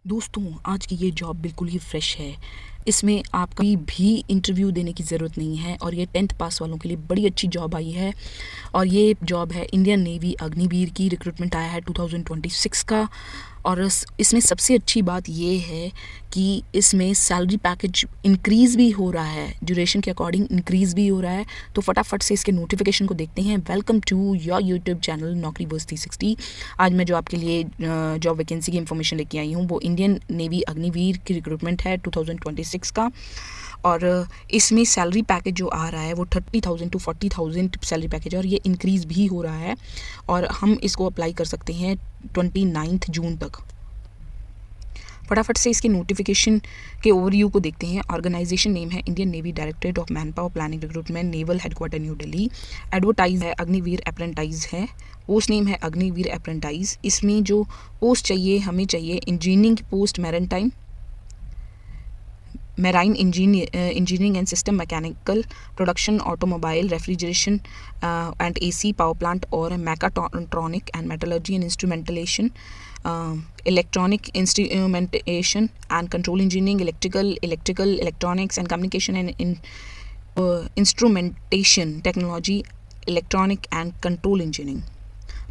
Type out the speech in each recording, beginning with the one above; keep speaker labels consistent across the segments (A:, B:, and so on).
A: दोस्तों, आज की ये जॉब बिल्कुल ही फ्रेश है। इसमें आप कभी भी इंटरव्यू देने की ज़रूरत नहीं है और ये 10th पास वालों के लिए बड़ी अच्छी जॉब आई है। और ये जॉब है इंडियन नेवी अग्निवीर की। रिक्रूटमेंट आया है 2026 का। और इसमें सबसे अच्छी बात ये है कि इसमें सैलरी पैकेज इंक्रीज़ भी हो रहा है, ड्यूरेशन के अकॉर्डिंग इंक्रीज़ भी हो रहा है। तो फटाफट से इसके नोटिफिकेशन को देखते हैं। Welcome to your YouTube channel नौकरी बस 360। आज मैं जो आपके लिए जॉब वैकेंसी की इन्फॉर्मेशन लेके आई हूँ वो इंडियन नेवी अग्निवीर की रिक्रूटमेंट है 2026 का। और इसमें सैलरी पैकेज जो आ रहा है वो 30,000 to 40,000 सैलरी पैकेज है और ये इंक्रीज़ भी हो रहा है। और हम इसको अप्लाई कर सकते हैं 29 जून तक। फटाफट से इसके नोटिफिकेशन के ओवरव्यू को देखते हैं। ऑर्गेनाइजेशन नेम है Indian navy directorate of man power planning recruitment naval headquarter new Delhi. Advertise है अग्निवीर अप्रेंटाइज है। पोस्ट नेम है अग्निवीर अप्रेंटाइज। इसमें जो पोस्ट चाहिए हमें चाहिए इंजीनियरिंग की post, marine engineering and system mechanical, production automobile, refrigeration and AC power plant और mechatronic and metallurgy and instrumentation, electronic instrumentation and control engineering, electrical electronics and communication and instrumentation technology, electronic and control engineering।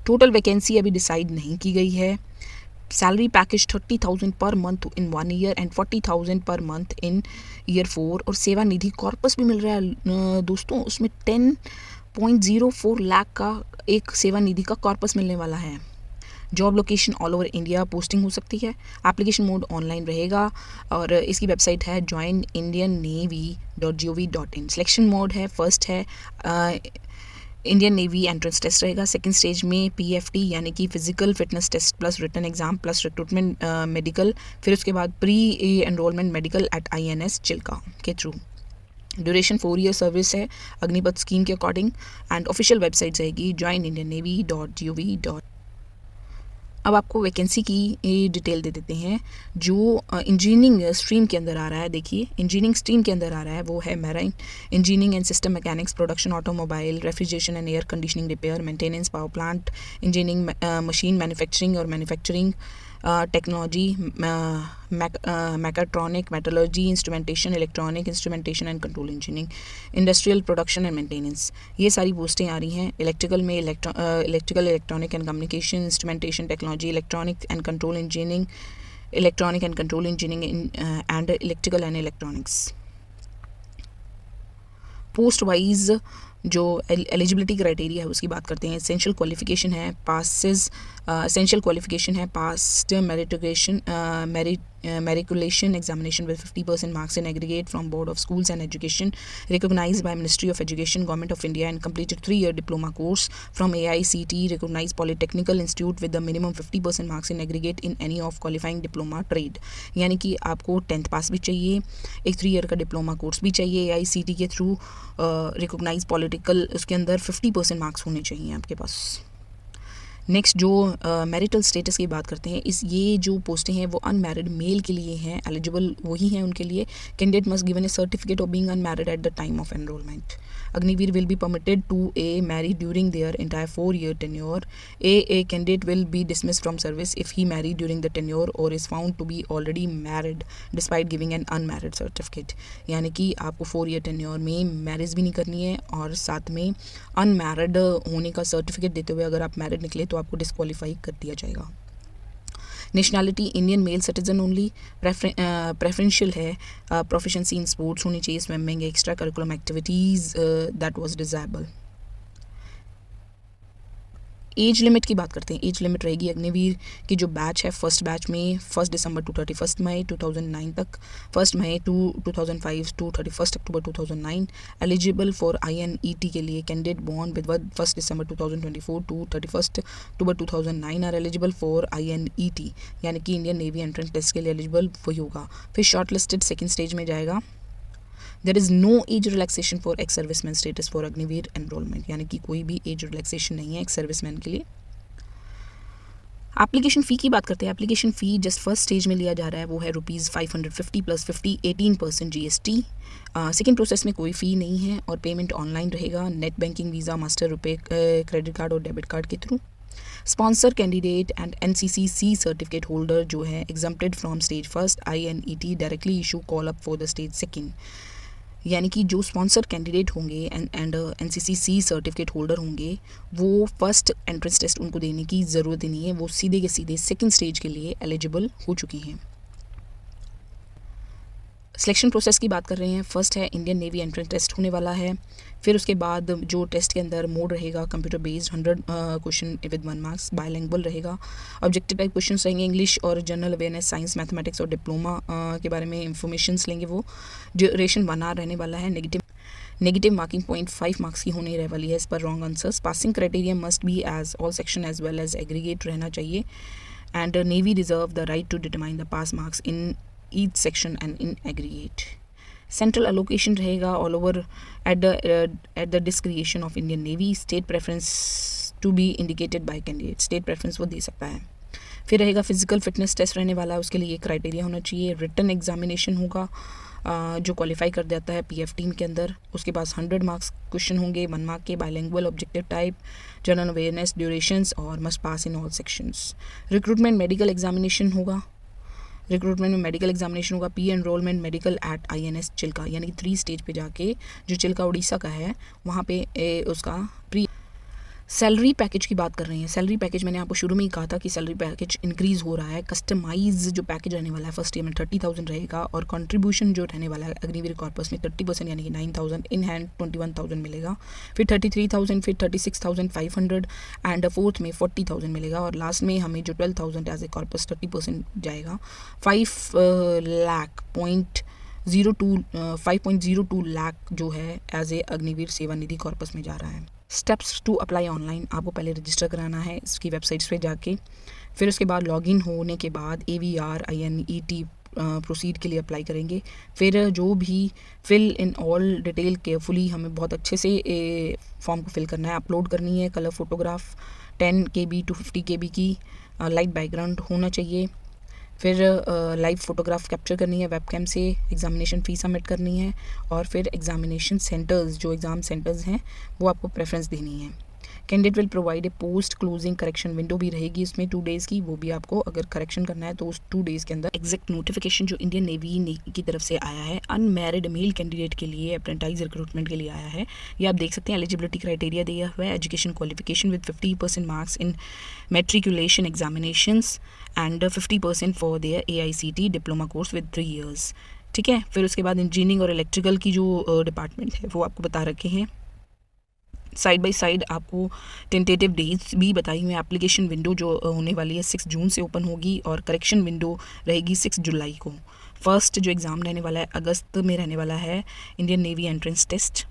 A: Total vacancy अभी decide नहीं की गई है। Salary package 30,000 per month in 1 year and 40,000 per month in year 4। और सेवा निधि corpus भी मिल रहा है दोस्तों। उसमें 10.04 लाख का एक सेवा निधि का कॉर्पस मिलने वाला है। Job location all over India posting हो सकती है। एप्लीकेशन मोड ऑनलाइन रहेगा और इसकी वेबसाइट है joinindiannavy.gov.in। सिलेक्शन मोड है, फर्स्ट है इंडियन नेवी एंट्रेंस टेस्ट रहेगा। सेकंड स्टेज में PFT यानी कि physical fitness test plus written exam plus recruitment medical. फिर उसके बाद pre enrolment medical at INS Chilka के थ्रू। ड्यूरेशन 4 ईयर सर्विस है अग्निपथ स्कीम के अकॉर्डिंग। एंड ऑफिशियल वेबसाइट रहेगी joinindiannavy.gov.in। अब आपको वैकेंसी की डिटेल दे देते हैं। जो इंजीनियरिंग स्ट्रीम के अंदर आ रहा है, देखिए इंजीनियरिंग स्ट्रीम के अंदर आ रहा है वो है marine engineering and system mechanics, production automobile, refrigeration and air conditioning, repair, maintenance, power plant engineering, machine manufacturing और manufacturing technology, mechatronic, metallurgy, instrumentation, electronic instrumentation and control engineering, industrial production and maintenance. ये सारी पोस्टें आ रही हैं। Electrical में electrical electronic and communication, instrumentation technology, electronic and control engineering and electrical and electronics. Post wise जो eligibility criteria है उसकी बात करते हैं। एसेंशियल क्वालिफिकेशन है passed matriculation examination with 50% marks in aggregate from board of schools and education recognised by ministry of education government of India and completed 3-year diploma course from AICT recognised polytechnical institute with the minimum 50% marks in aggregate in any of qualifying diploma trade. यानी कि आपको 10th पास भी चाहिए, एक 3 year का diploma course भी चाहिए AICT के थ्रू रिकॉग्नाइज पॉलिटिकल, उसके अंदर 50% मार्क्स होने चाहिए आपके पास। नेक्स्ट जो मैरिटल स्टेटस की बात करते हैं, ये जो पोस्टें हैं वो अनमैरिड मेल के लिए हैं। एलिजिबल वही हैं उनके लिए। Candidate must given a certificate of being unmarried at the time of enrolment. Agniveer will be permitted to a marry during their entire 4-year tenure. A candidate will be dismissed from service if he married during the tenure or is found to be already married despite giving an unmarried certificate। यानी कि आपको 4-year tenure में marriage भी नहीं करनी है और साथ में अनमैरिड होने का सर्टिफिकेट देते हुए अगर आप मैरिड निकले तो आपको डिस्क्वालीफाई कर दिया जाएगा। Nationality Indian male citizen only. Preferential है प्रोफिशेंसी इन स्पोर्ट्स होनी चाहिए, swimming, extra curriculum activities that was desirable. Age limit की बात करते हैं। एज लिमिट रहेगी अग्निवीर की जो बैच है फर्स्ट बैच में 1 दिसंबर टू 31 मई 2009 तक, 1 मई टू 2005 टू 31 अक्टूबर 2009। एलिजिबल फॉर INET के लिए कैंडिडेट बॉर्न विद 1 दिसंबर 2024 टू 31 अक्टूबर 2009 आर एलिजिबल फॉर INET, यानी कि इंडियन नेवी एंट्रेंस टेस्ट के लिए एलिजिबल वही होगा। फिर शॉर्ट लिस्टेड सेकेंड स्टेज में जाएगा। There is no age relaxation for ex serviceman status for Agniveer enrolment, यानी कि कोई भी एज रिलैक्सेशन नहीं है एक्स सर्विसमैन के लिए। एप्लीकेशन फ़ी की बात करते हैं। Application fee just first stage में लिया जा रहा है वो है ₹550 प्लस 18% GST। सेकेंड प्रोसेस में कोई फ़ी नहीं है और पेमेंट ऑनलाइन रहेगा, नेट बैंकिंग, वीज़ा, मास्टर, रुपए, क्रेडिट कार्ड और डेबिट कार्ड के through. Sponsor candidate and NCC certificate holder जो है exempted from stage first INET directly issue call up for the stage second. यानी कि जो स्पॉन्सर कैंडिडेट होंगे एंड NCC सर्टिफिकेट होल्डर होंगे वो फर्स्ट एंट्रेंस टेस्ट उनको देने की ज़रूरत ही नहीं है, वो सीधे के सीधे सेकंड स्टेज के लिए एलिजिबल हो चुकी हैं। सिलेक्शन प्रोसेस की बात कर रहे हैं। फर्स्ट है इंडियन नेवी एंट्रेंस टेस्ट होने वाला है। फिर उसके बाद जो टेस्ट के अंदर मोड रहेगा computer based 100 question with 1 marks, by language रहेगा। ऑब्जेक्टिव टाइप क्वेश्चन रहेंगे इंग्लिश और जनरल अवेयरनेस, साइंस, मैथमेटिक्स और डिप्लोमा के बारे में इंफॉर्मेशन लेंगे। वो ड्यूरेशन 1 आवर रहने वाला है। नेगेटिव मार्किंग 0.5 मार्क्स की होने वाली है इस पर wrong answers. Passing criteria must be as all section as well as aggregate रहना चाहिए। And navy reserve the right to determine the pass marks in each section and in aggregate. Central allocation रहेगा all over at the discretion of Indian Navy. State preference to be indicated by candidate. State preference वो दे सकता है। फिर रहेगा physical fitness test रहने वाला है, उसके लिए क्राइटेरिया होना चाहिए। रिटन एग्जामिनेशन होगा जो क्वालिफाई कर देता है PF टीम के अंदर। उसके पास 100 मार्क्स क्वेश्चन होंगे 1 मार्क के, bilingual, objective type, general awareness, durations और must pass in all sections. Recruitment medical examination होगा। रिक्रूटमेंट में मेडिकल एग्जामिनेशन होगा। Enrolment medical at INS Chilka, यानी 3 स्टेज पे जाके जो चिल्का उड़ीसा का है वहाँ पे उसका प्री। सैलरी पैकेज की बात कर रहे हैं। सैलरी पैकेज मैंने आपको शुरू में ही कहा था कि सैलरी पैकेज इंक्रीज़ हो रहा है। कस्टमाइज जो पैकेज रहने वाला है फर्स्ट ईयर में 30,000 रहेगा और कंट्रीब्यूशन जो रहने वाला है अग्निवीर कॉर्पस में 30% यानी कि 9,000, इन हैंड 21,000 मिलेगा। फिर 33,000, फिर 36,500 एंड फोर्थ में 40,000 मिलेगा और लास्ट में हमें जो 12,000 एज ए कॉर्पस 30% जाएगा। 5.02 लाख जो है एज ए अग्निवीर सेवा निधि कॉर्पस में जा रहा है। स्टेप्स टू अप्लाई ऑनलाइन, आपको पहले रजिस्टर कराना है इसकी वेबसाइट्स पे जाके। फिर उसके बाद लॉगिन होने के बाद AVR INET प्रोसीड के लिए अप्लाई करेंगे। फिर जो भी fill in all detail carefully हमें बहुत अच्छे से फॉर्म को फिल करना है, अपलोड करनी है। Colour photograph 10 KB to 50 KB की, लाइट बैकग्राउंड होना चाहिए। फिर लाइव फोटोग्राफ कैप्चर करनी है वेबकैम से। एग्जामिनेशन फ़ी सबमिट करनी है और फिर एग्जामिनेशन सेंटर्स जो एग्ज़ाम सेंटर्स हैं वो आपको प्रेफरेंस देनी है। Candidate will provide a post closing correction window भी रहेगी इसमें 2 डेज़ की, वो भी आपको अगर करेक्शन करना है तो उस 2 डेज़ के अंदर। एग्जैक्ट नोटिफिकेशन जो इंडियन नेवी की तरफ से आया है अनमैरिड मेल कैंडिडेट के लिए अप्रेंटाइज रिक्रूटमेंट के लिए आया है। ये आप देख सकते हैं। एलिजिबिलिटी क्राइटेरिया दिया हुआ है। Education qualification with 50% marks in matriculation examinations and 50% for their AICT diploma course with 3 years। ठीक है। फिर उसके बाद इंजीनियरिंग और इलेक्ट्रिकल की जो डिपार्टमेंट है वो आपको बता रखे हैं। साइड बाय साइड आपको टेंटेटिव डेट्स भी बताई हुई हैं। एप्लीकेशन विंडो जो होने वाली है 6 जून से ओपन होगी और करेक्शन विंडो रहेगी 6 जुलाई को। फर्स्ट जो एग्ज़ाम रहने वाला है अगस्त में रहने वाला है Indian navy entrance test.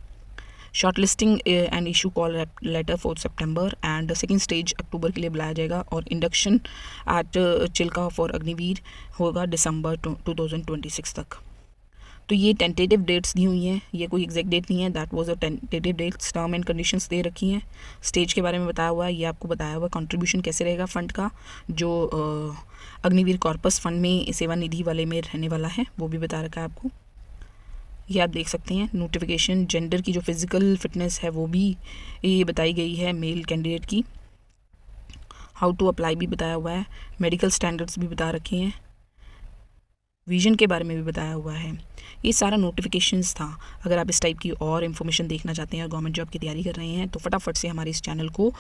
A: Shortlisting and issue call letter 4 सितंबर एंड सेकेंड स्टेज अक्टूबर के लिए बुलाया जाएगा और induction at Chilka for Agniveer होगा दिसंबर 2026 तक। तो ये टेंटेटिव डेट्स दी हुई हैं, ये कोई एग्जैक्ट डेट नहीं है। That was a tentative dates. Term and conditions दे रखी हैं। स्टेज के बारे में बताया हुआ है, ये आपको बताया हुआ है। कंट्रीब्यूशन कैसे रहेगा फंड का, जो अग्निवीर कॉर्पस फंड में सेवा निधि वाले में रहने वाला है वो भी बता रखा है आपको। ये आप देख सकते हैं। नोटिफिकेशन जेंडर की जो फिज़िकल फिटनेस है वो भी ये बताई गई है मेल कैंडिडेट की। हाउ टू अप्लाई भी बताया हुआ है। मेडिकल स्टैंडर्ड्स भी बता रखे हैं। विजन के बारे में भी बताया हुआ है। ये सारा नोटिफिकेशंस था। अगर आप इस टाइप की और इन्फॉर्मेशन देखना चाहते हैं और गवर्नमेंट जॉब की तैयारी कर रहे हैं तो फटाफट से हमारे इस चैनल को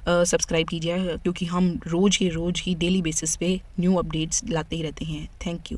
A: सब्सक्राइब कीजिए, क्योंकि हम रोज़ ही डेली बेसिस पे न्यू अपडेट्स लाते ही रहते हैं। Thank you.